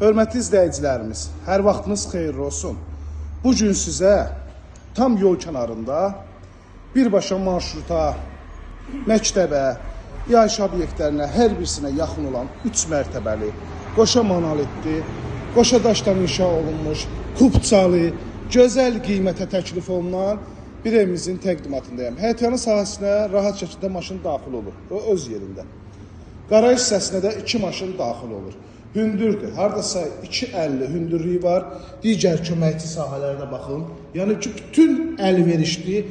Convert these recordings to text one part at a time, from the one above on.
Hörmətli izləyicilərimiz, hər vaxtınız xeyirli olsun. Bu gün sizə tam yol kənarında birbaşa marşruta, məktəbə, yaşayış obyektlərinə hər birisinə yaxın olan 3 mərtəbəli, qoşa monolitli, qoşa daşdan inşa olunmuş, kubcalı, gözəl qiymətə təklif olunan bir evimizin təqdimatındayım. Həyətyanı sahəsinə rahat şəkildə maşın daxil olur, o öz yerində. Qaraj hissəsinə də 2 maşın daxil olur. Hündürdür, haradasa 2.50 hündürlüyü var. Digər köməkçi sahələrdə baxın. Yəni ki, bütün əlverişli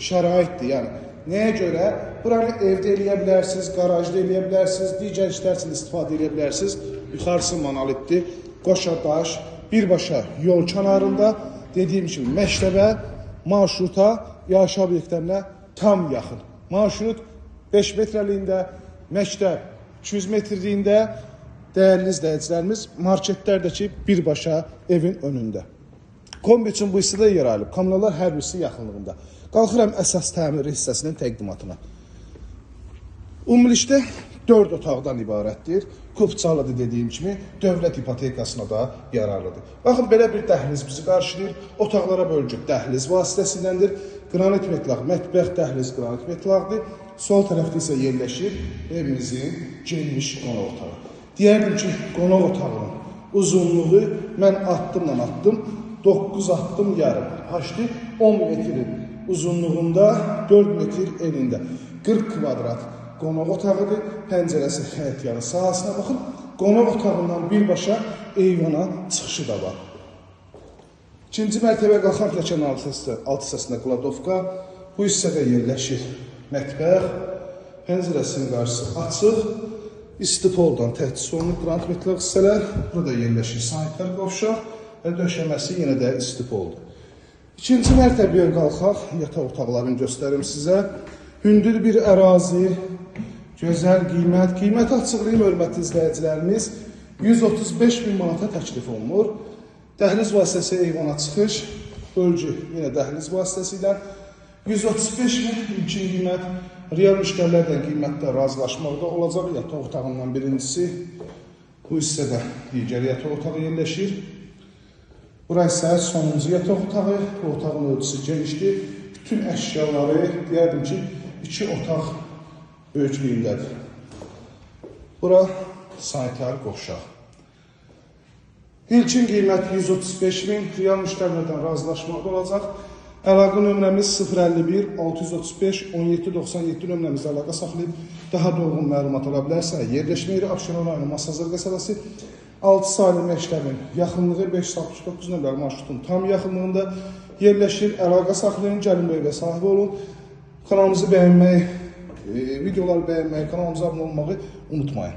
şəraitdir. Yəni, nəyə görə? Buranı evdə eləyə bilərsiniz, qarajda eləyə bilərsiniz, digər işlər üçün istifadə eləyə bilərsiniz. Yuxarısı monolitdir, qoşa daş, birbaşa yol kənarında, dediyim kimi məktəbə, marşruta, yaşayış obyektlərinə tam yaxın. Marşrut 5 metrəliyində, məktəb 200 metrliyində, dəyərli izləyicilərimiz, marketlərdəki birbaşa evin önündə. Kombi üçün bu hissədə yer alıb, kommunallar hər birisi yaxınlığında. Qalxıram əsas təmiri hissəsinin təqdimatına. Ümumilikdə 4 otaqdan ibarətdir. Kubcalıdır dediyim kimi, dövlət ipotekasına da yararlıdır. Baxın, belə bir dəhliz bizi qarşılayır. Otaqlara bölünəcək dəhliz vasitəsindəndir. Qranit metlaq, mətbəx dəhliz qranit metlaqdır. Sol tərəfdə isə yerləşir evimizin geniş qonaq otağı. Deyərdim ki, qonaq otağının uzunluğu mən addımla atdım, 9 addım yarım. Haşdı 10 metrin uzunluğunda, 4 metr enində. 40 kvadrat qonaq otağıdır, pəncərəsi həyətyanı sahəsinə baxın. Qonaq otağından birbaşa eyvana çıxışı da var. İkinci mərtəbə qalxan pilləkənin alt hissəsində kladovka, bu hissədə yerləşir mətbəx, pəncərəsinin qarşısı açıq, İstipoldan təchiz olunub qranit metlaq hissələr, burada yerləşir sanitär qovşaq və döşəməsi yenə də istipoldur. İkinci mərtəbəyə qalxaq, yataq otaqlarını göstərim sizə. Hündür bir ərazi, gözəl qiymət açıqlayım, hörmətli izləyicilərimiz, 135.000 manata təklif olunur. Dəhliz vasitəsi eyvana çıxış, bölgü yenə dəhliz vasitəsi ilə 135.000 ilkin qiymət. Real müştərilərdən qiymətdə razılaşmaqda olacaq. Yataq otağından birincisi, bu hissədə digər yataq otağı yerləşir. Burası isə sonuncu yataq otağı. Bu otağın ölçüsü genişdir. Bütün əşyaları, deyərdim ki, 2 otaq böyüklüyündədir. Bura sanitär qovşaq. İlkin qiymət 135.000, real müştərilərdən razılaşmaqda olacaq. Əlaqə nömrəmiz 051 635 1797 nömrəmizdə əlaqə saxlayıb daha dolğun məlumat ala bilərsiniz. Yerləşmə yeri Abşeron rayonu Masazır qəsəbəsi, 6 saylı məktəbin yaxınlığı 569 nömrəli marşrutun tam yaxınlığında yerləşir. Əlaqə saxlayın, gəlin bu evə sahib olun. Kanalımızı bəyənməyi, videoları bəyənməyi, kanalımıza abunə olmağı unutmayın.